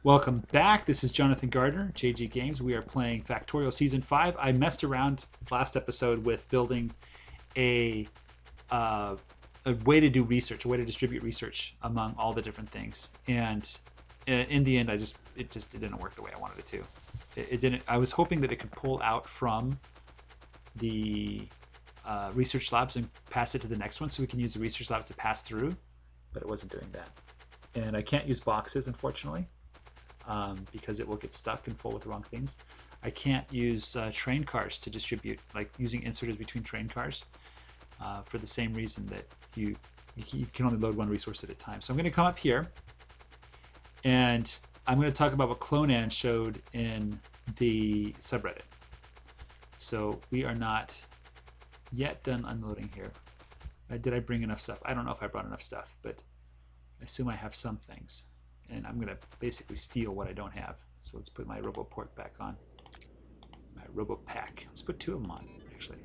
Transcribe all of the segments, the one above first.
Welcome back. This is Jonathan Gardner, JG Games. We are playing Factorio Season 5. I messed around last episode with building a way to do research, a way to distribute research among all the different things. And in the end, it didn't work the way I wanted it to. It didn't. I was hoping that it could pull out from the research labs and pass it to the next one, so we can use the research labs to pass through. But it wasn't doing that. And I can't use boxes, unfortunately. Because it will get stuck and full with the wrong things. I can't use train cars to distribute, like using inserters between train cars, for the same reason that you can only load one resource at a time. So I'm going to come up here, and I'm going to talk about what Clonan showed in the subreddit. So we are not yet done unloading here. Did I bring enough stuff? I don't know if I brought enough stuff, but I assume I have some things. And I'm going to basically steal what I don't have. So let's put my RoboPort back on. My RoboPack. Let's put 2 of them on, actually.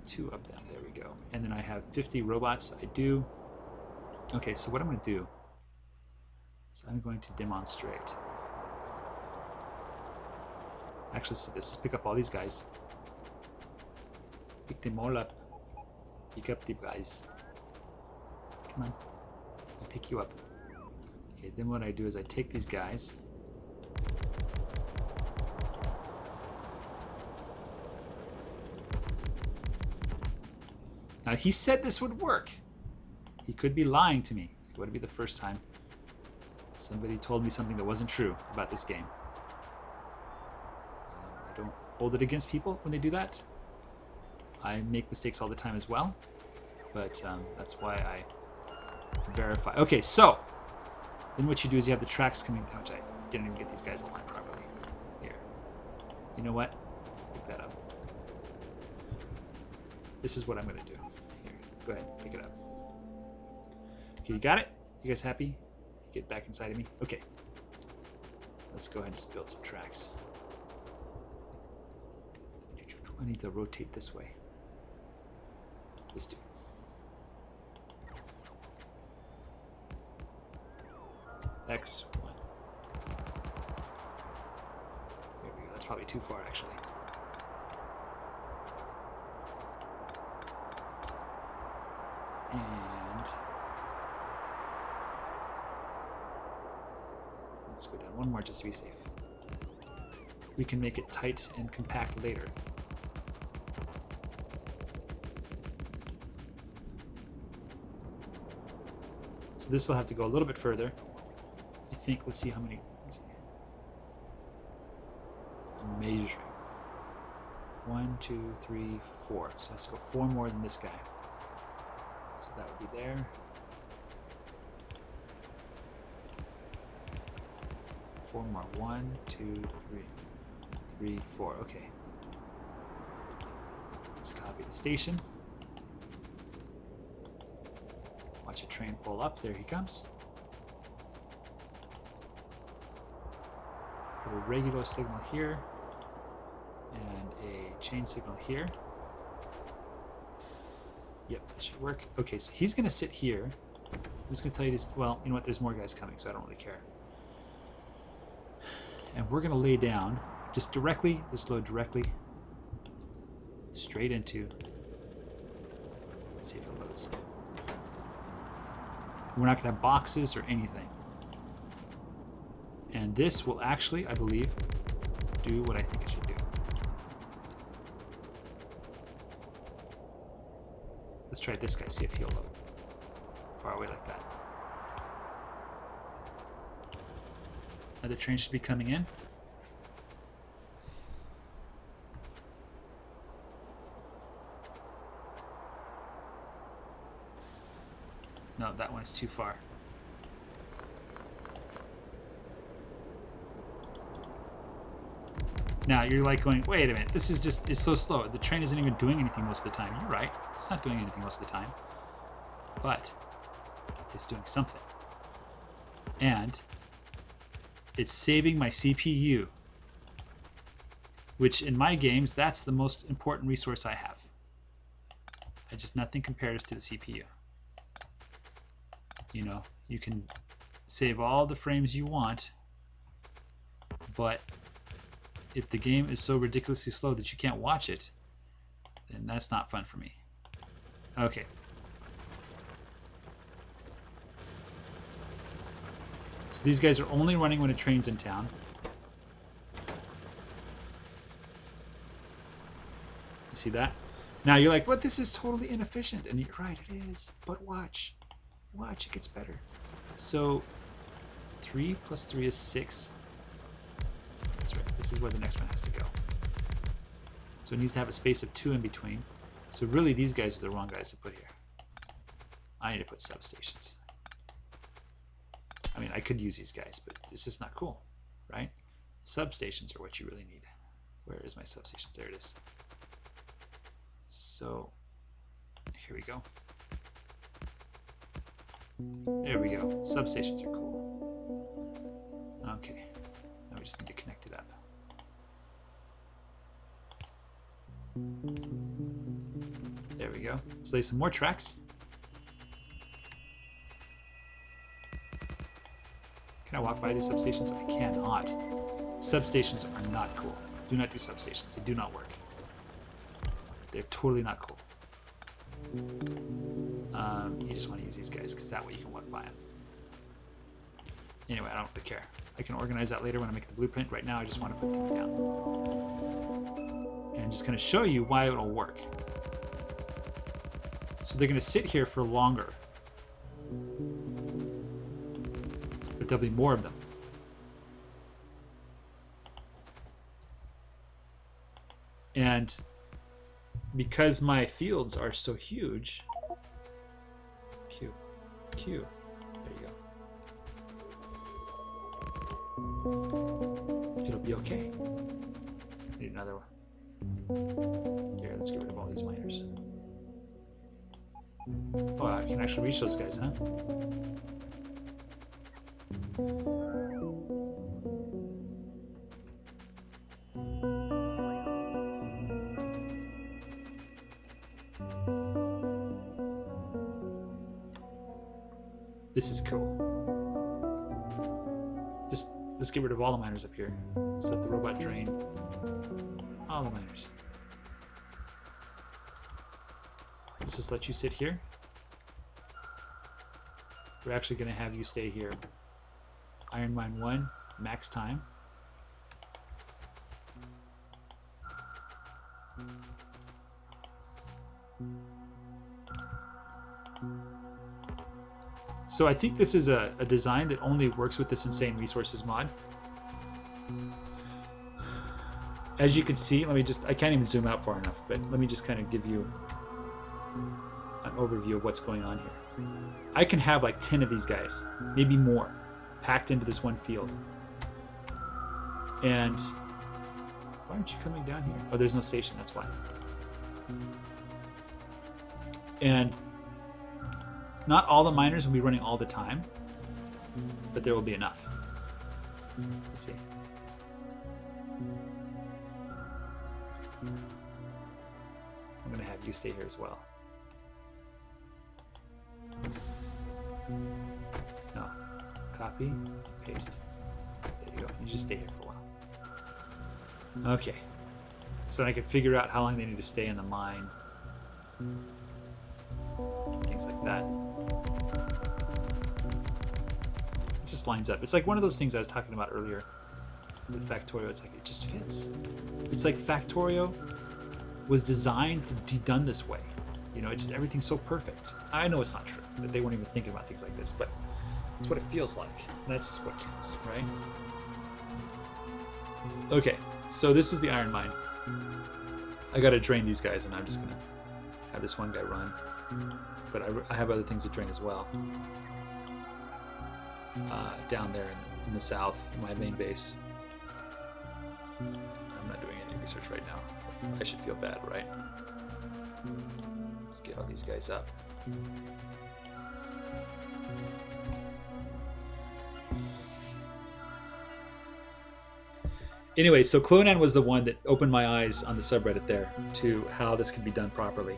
2 of them. There we go. And then I have 50 robots. I do. Okay, so what I'm going to do is I'm going to demonstrate. Actually, let's do this. Let's pick up all these guys. Pick them all up. Pick up the guys. Come on. I'll pick you up. Okay, then what I do is I take these guys. Now he said this would work. He could be lying to me. It would be the first time somebody told me something that wasn't true about this game. I don't hold it against people when they do that. I make mistakes all the time as well, but that's why I verify. Okay, so then what you do is you have the tracks coming down, which I didn't even get these guys aligned properly. Here. You know what? Pick that up. This is what I'm going to do. Here. Go ahead. Pick it up. Okay, you got it? You guys happy? Get back inside of me? Okay. Let's go ahead and just build some tracks. I need to rotate this way. Let's do. X1. There we go. That's probably too far, actually. And let's go down one more just to be safe. We can make it tight and compact later. So this will have to go a little bit further. I think, let's see how many. I'm measuring. 1, 2, 3, 4. So let's go 4 more than this guy. So that would be there. 4 more. 1, 2, 3, 4. Okay. Let's copy the station. Watch a train pull up. There he comes. Put a regular signal here and a chain signal here. Yep, that should work. Okay, so he's going to sit here. I'm just going to tell you this. Well, you know what? There's more guys coming, so I don't really care. And we're going to lay down just directly, just load directly straight into. Let's see if it loads. We're not going to have boxes or anything. And this will actually, I believe, do what I think it should do. Let's try this guy, see if he'll load. Far away like that. Now the train should be coming in. No, that one is too far. Now you're like going, wait a minute, this is just, it's so slow. The train isn't even doing anything most of the time. You're right, it's not doing anything most of the time. But it's doing something. And it's saving my CPU. Which in my games, that's the most important resource I have. Nothing compares to the CPU. You know, you can save all the frames you want, but if the game is so ridiculously slow that you can't watch it, then that's not fun for me. Okay. So these guys are only running when a train's in town. You see that? Now you're like, but this is totally inefficient. And you're right, it is. But watch. Watch, it gets better. So 3 plus 3 is 6. That's right. This is where the next one has to go. So it needs to have a space of 2 in between. So really, these guys are the wrong guys to put here. I need to put substations. I mean, I could use these guys, but this is not cool, right? Substations are what you really need. Where is my substations? There it is. So here we go. There we go. Substations are cool. Okay. Now we just need to connect it up. There we go. Let's lay some more tracks. Can I walk by these substations? I cannot. Substations are not cool. Do not do substations. They do not work. They're totally not cool. You just want to use these guys because that way you can walk by them. Anyway, I don't really care. I can organize that later when I make the blueprint. Right now, I just want to put things down. And just kind of show you why it'll work. So they're going to sit here for longer. But there'll be more of them. And because my fields are so huge, Q, there you go. It'll be okay. Need another one. Here, let's get rid of all these miners. Oh, I can actually reach those guys, huh? This is cool. Just get rid of all the miners up here. Set the robot drain. All the miners. Let's just let you sit here. We're actually going to have you stay here. Iron Mine 1, max time. So I think this is a design that only works with this Insane Resources mod. As you can see, I can't even zoom out far enough, but let me just kind of give you an overview of what's going on here. I can have like 10 of these guys, maybe more, packed into this one field. And why aren't you coming down here? Oh, there's no station, that's why. And not all the miners will be running all the time, but there will be enough. Let's see. I'm going to have you stay here as well. No. Copy, paste. There you go. You just stay here for a while. Okay. So I can figure out how long they need to stay in the mine. Things like that. It just lines up. It's like one of those things I was talking about earlier with Factorio. It's like it just fits. It's like Factorio was designed to be done this way. You know, it's everything's so perfect. I know it's not true, that they weren't even thinking about things like this, but it's what it feels like. That's what counts, right? Okay, so this is the iron mine. I gotta drain these guys, and I'm just gonna have this one guy run. But I have other things to drain as well. Down there in the south, in my main base. I'm not doing any research right now. I should feel bad, right? Let's get all these guys up. Anyway, so Clonan was the one that opened my eyes on the subreddit there to how this can be done properly.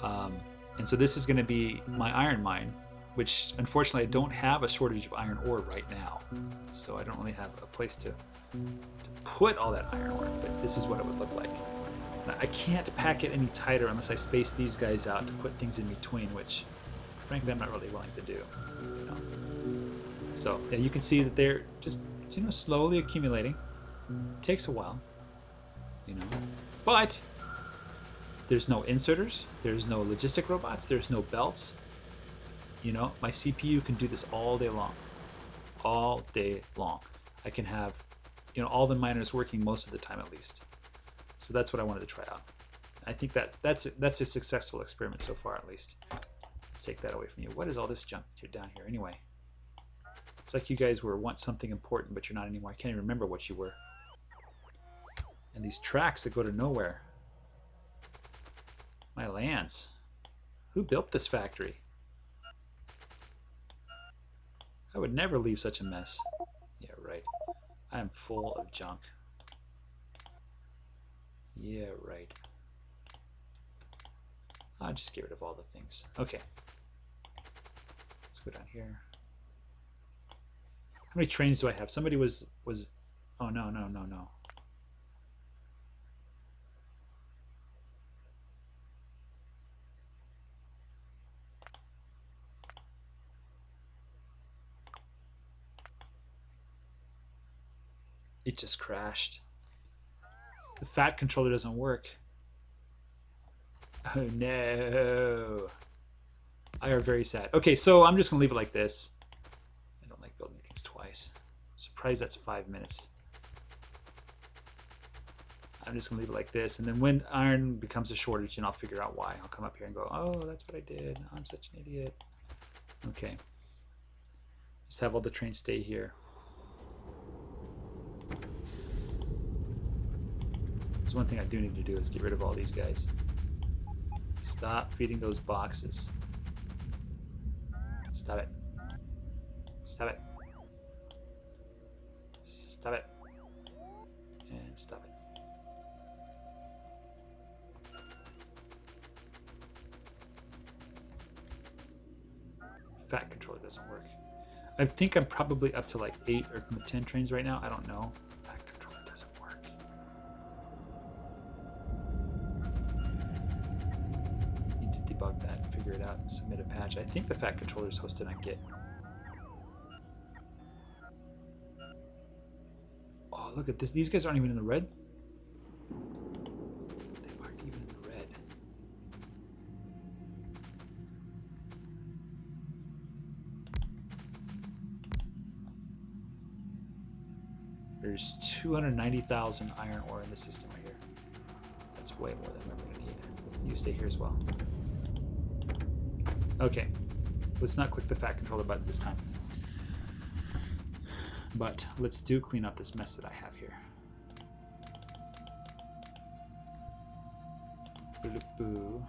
And so this is going to be my iron mine. which unfortunately I don't have a shortage of iron ore right now. So I don't really have a place to put all that iron ore, but this is what it would look like. Now, I can't pack it any tighter unless I space these guys out to put things in between, which frankly I'm not really willing to do. You know? So yeah, you can see that they're just, you know, slowly accumulating. It takes a while, you know, but there's no inserters, there's no logistic robots, there's no belts. You know, my CPU can do this all day long. All day long. I can have, you know, all the miners working most of the time at least. So that's what I wanted to try out. I think that's a successful experiment so far, at least. Let's take that away from you. What is all this junk here down here anyway? It's like you guys were once something important, but you're not anymore. I can't even remember what you were. And these tracks that go to nowhere. My lands. Who built this factory? I would never leave such a mess. Yeah, right. I am full of junk. Yeah, right. I'll just get rid of all the things. Okay. Let's go down here. How many trains do I have? Somebody was oh no. It just crashed. The fat controller doesn't work. Oh no. I are very sad. Okay, so I'm just gonna leave it like this. I don't like building things twice. I'm surprised that's 5 minutes. I'm just gonna leave it like this, and then when iron becomes a shortage, and I'll figure out why. I'll come up here and go, oh, that's what I did. I'm such an idiot. Okay. Just have all the trains stay here. There's one thing I do need to do is get rid of all these guys. Stop feeding those boxes. Stop it. Stop it. Stop it. And stop it. Fat controller doesn't work. I think I'm probably up to like 8 or 10 trains right now. I don't know. Fat controller doesn't work. Need to debug that and figure it out and submit a patch. I think the fat controller is hosted on Git. Oh, look at this. These guys aren't even in the red. They aren't even in the red. There's 290,000 iron ore in the system right here. That's way more than we're going to need. You stay here as well. Okay. Let's not click the fat controller button this time. But let's do clean up this mess that I have here. Boo.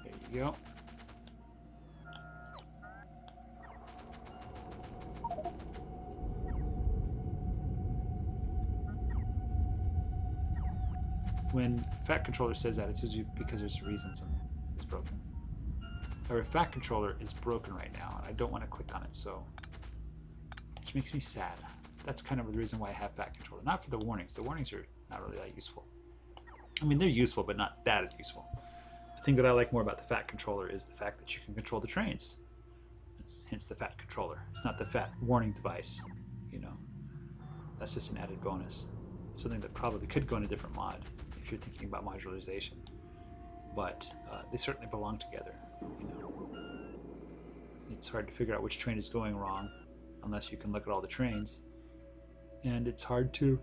There you go. When Fat Controller says that, it's usually because there's a reason it's broken. Our Fat Controller is broken right now, and I don't want to click on it, so which makes me sad. That's kind of the reason why I have Fat Controller. Not for the warnings. The warnings are not really that useful. I mean, they're useful, but not that as useful. The thing that I like more about the Fat Controller is the fact that you can control the trains. It's hence the Fat Controller. It's not the Fat warning device, you know. That's just an added bonus. Something that probably could go in a different mod if you're thinking about modularization. But they certainly belong together, you know. It's hard to figure out which train is going wrong unless you can look at all the trains. And it's hard to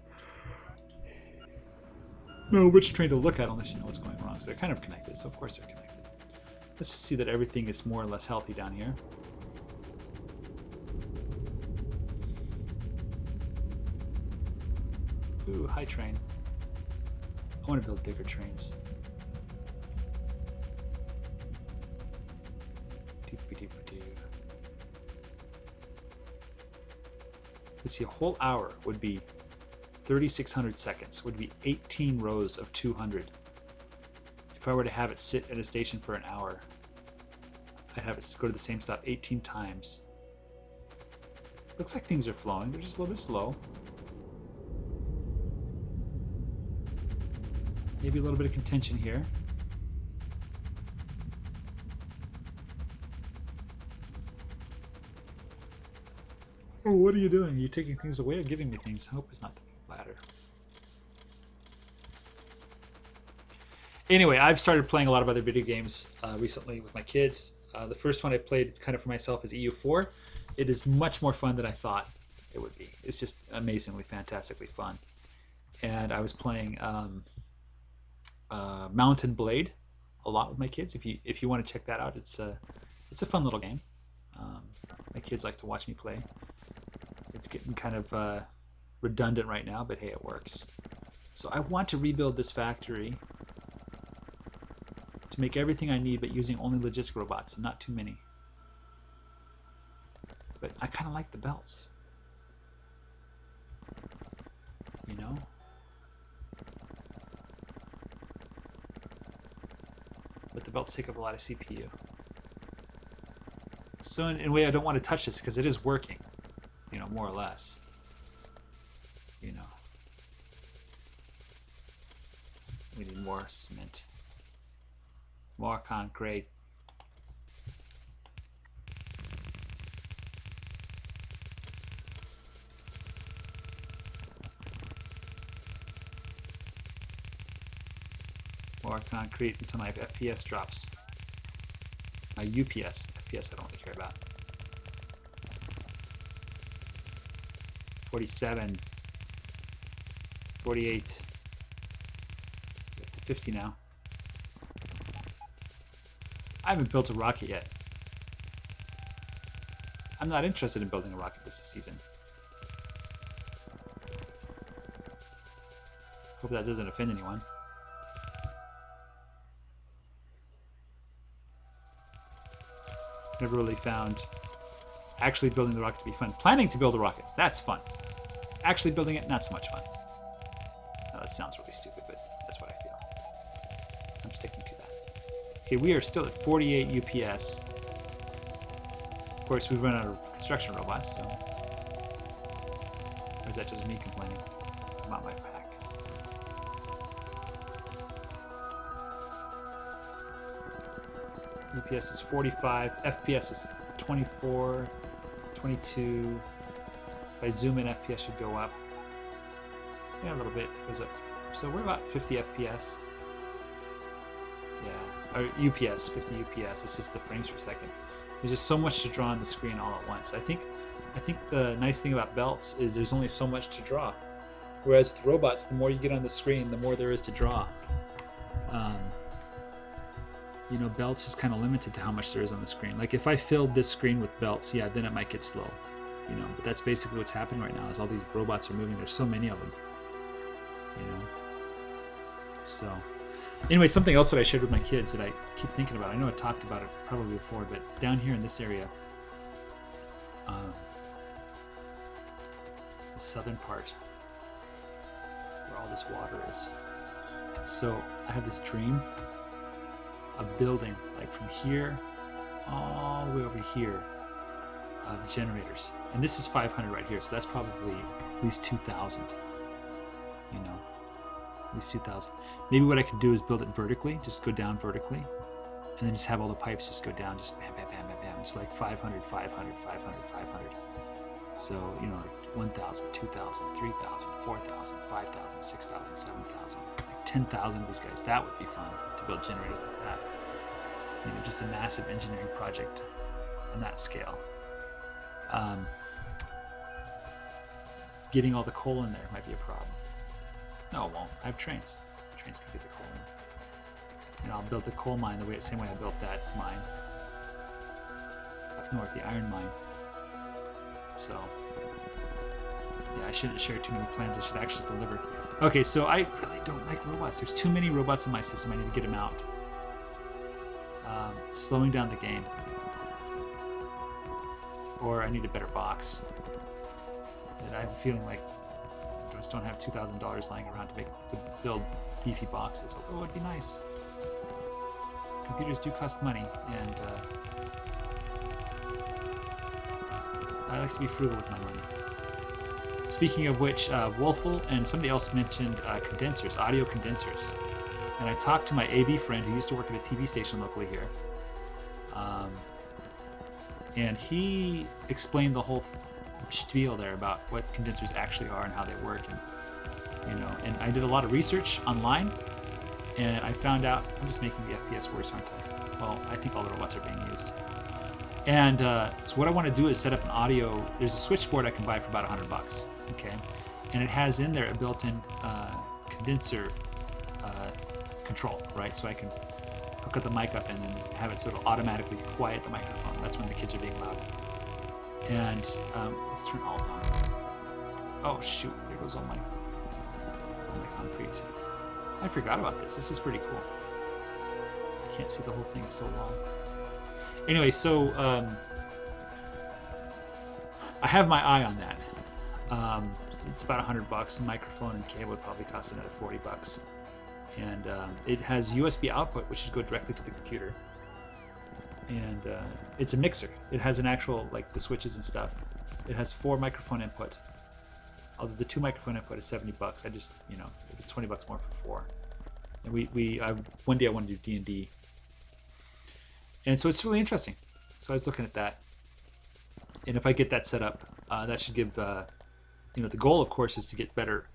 know which train to look at unless you know what's going wrong. So they're kind of connected, so of course they're connected. Let's just see that everything is more or less healthy down here. Ooh, high train. I want to build bigger trains. Let's see, a whole hour would be 3,600 seconds, would be 18 rows of 200. if I were to have it sit at a station for an hour, I'd have it go to the same stop 18 times. Looks like things are flowing. They're just a little bit slow. Maybe a little bit of contention here. Oh, what are you doing? Are you taking things away or giving me things? I hope it's not the latter. Anyway, I've started playing a lot of other video games recently with my kids. The first one I played kind of for myself is EU4. It is much more fun than I thought it would be. It's just amazingly, fantastically fun. And I was playing Mountain Blade a lot with my kids. If you want to check that out, it's a fun little game. My kids like to watch me play. It's getting kind of redundant right now, but hey, it works. So I want to rebuild this factory to make everything I need, but using only logistic robots and not too many. But I kind of like the belts. You know? But the belts take up a lot of CPU. So in a way, I don't want to touch this because it is working. You know, more or less. You know. We need more cement. More concrete. More concrete until my FPS drops. My UPS. FPS I don't really care about. 47. 48. Get to 50 now. I haven't built a rocket yet. I'm not interested in building a rocket this season. Hope that doesn't offend anyone. Never really found actually building the rocket to be fun. Planning to build a rocket, that's fun. Actually building it, not so much fun. Now, that sounds really stupid, but that's what I feel. I'm sticking to that. Okay, we are still at 48 UPS. Of course, we've run out of construction robots, so... Or is that just me complaining about my pack? UPS is 45, FPS is 24, 22. If I zoom in, FPS should go up. Yeah, a little bit. It goes up. So we're about 50 FPS. Yeah, or UPS, 50 UPS. It's just the frames per second. There's just so much to draw on the screen all at once. I think the nice thing about belts is there's only so much to draw. Whereas with robots, the more you get on the screen, the more there is to draw. You know, belts is kind of limited to how much there is on the screen. Like if I filled this screen with belts, yeah, then it might get slow. You know, but that's basically what's happening right now is all these robots are moving. There's so many of them. You know. So, anyway, something else that I shared with my kids that I keep thinking about. I know I talked about it probably before, but down here in this area, the southern part, where all this water is. So I have this dream of building, like from here all the way over here, of generators. And this is 500 right here, so that's probably at least 2,000. You know, at least 2,000. Maybe what I could do is build it vertically, just go down vertically, and then just have all the pipes just go down, just bam, bam, bam, bam, bam. It's like 500, 500, 500, 500. So, you know, like 1,000, 2,000, 3,000, 4,000, 5,000, 6,000, 7,000, like 10,000 of these guys. That would be fun to build generators like that. You know, just a massive engineering project on that scale. Getting all the coal in there might be a problem. No, it won't. I have trains. Trains can get the coal in. And I'll build the coal mine the same way I built that mine up north, the iron mine. So, yeah, I shouldn't share too many plans. I should actually deliver. Okay, so I really don't like robots. There's too many robots in my system. I need to get them out. Slowing down the game. Or I need a better box. And I have a feeling like I just don't have $2,000 lying around to build beefy boxes. Although it would be nice. computers do cost money, and I like to be frugal with my money. Speaking of which, Wolfel and somebody else mentioned condensers, audio condensers. And I talked to my AV friend who used to work at a TV station locally here. And he explained the whole spiel there about what condensers actually are and how they work. And, and I did a lot of research online, and I found out, I'm just making the FPS worse, aren't I? Well, I think all the robots are being used. And so what I want to do is set up an audio. There's a switchboard I can buy for about $100, okay? And it has in there a built-in condenser control, right? So I can hook up the mic up and then have it so it'll automatically quiet the microphone. That's when the kids are being loud. And let's turn alt on. Oh shoot, there goes all my concrete. I forgot about this. This is pretty cool. I can't see the whole thing, it's so long. Anyway, so I have my eye on that. It's about $100. The microphone and cable would probably cost another $40. And it has USB output, which should go directly to the computer. And it's a mixer. It has an actual, like the switches and stuff. It has 4 microphone input. Although the 2 microphone input is $70. I just, it's $20 more for 4. And one day I want to do D&D. And so it's really interesting. So I was looking at that. And if I get that set up, that should give, the goal, of course, is to get better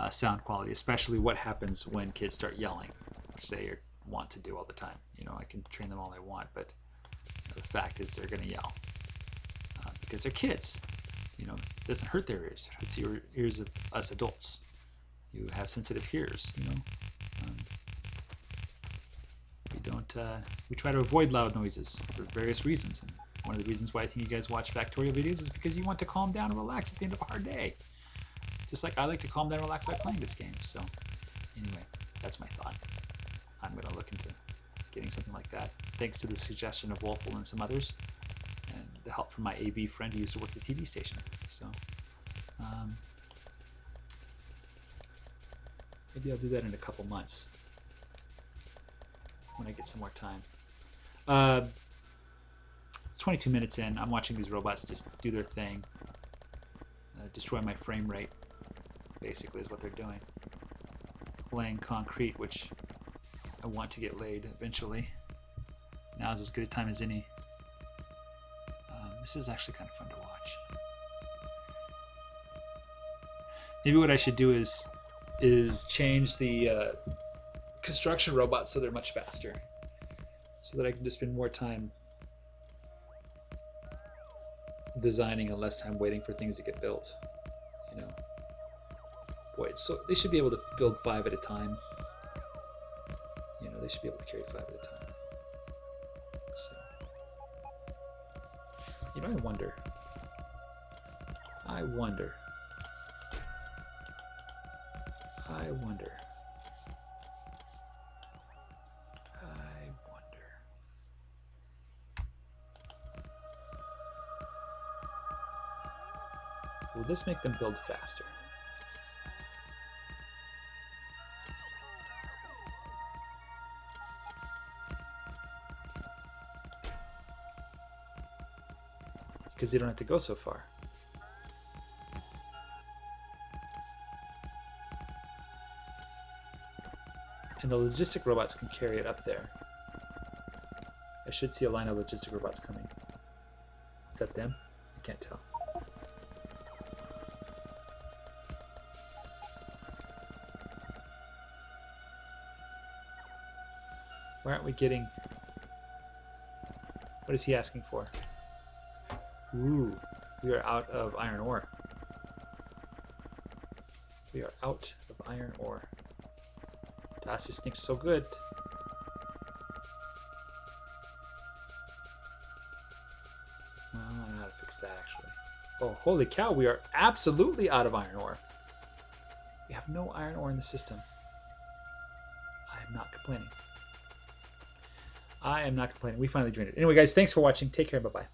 sound quality, especially what happens when kids start yelling, which they want to do all the time. I can train them all I want, but the fact is they're going to yell because they're kids. It doesn't hurt their ears. It hurts the ears of us adults. You have sensitive hearers, we try to avoid loud noises for various reasons. And one of the reasons why I think you guys watch Factorio videos is because you want to calm down and relax at the end of a hard day. Just like I like to calm down and relax by playing this game. So anyway, that's my thought. I'm going to look into getting something like that. Thanks to the suggestion of Wolfel and some others, and the help from my AV friend who used to work at the TV station. So maybe I'll do that in a couple months when I get some more time. It's 22 minutes in. I'm watching these robots just do their thing. Destroy my frame rate, basically, is what they're doing. Laying concrete, which I want to get laid eventually. Now's as good a time as any. This is actually kind of fun to watch. Maybe what I should do is change the construction robots so they're much faster, so that I can just spend more time designing and less time waiting for things to get built. Boy, so they should be able to build 5 at a time. They should be able to carry 5 at a time. So, I wonder. I wonder. Will this make them build faster? Because they don't have to go so far. And the logistic robots can carry it up there. I should see a line of logistic robots coming. Is that them? I can't tell. Why aren't we getting... What is he asking for? Ooh, we are out of iron ore. We are out of iron ore. Das ist nicht so good. Well, I don't know how to fix that actually. Oh, holy cow, we are absolutely out of iron ore. We have no iron ore in the system. I am not complaining. I am not complaining. We finally drained it. Anyway, guys, thanks for watching. Take care. Bye-bye.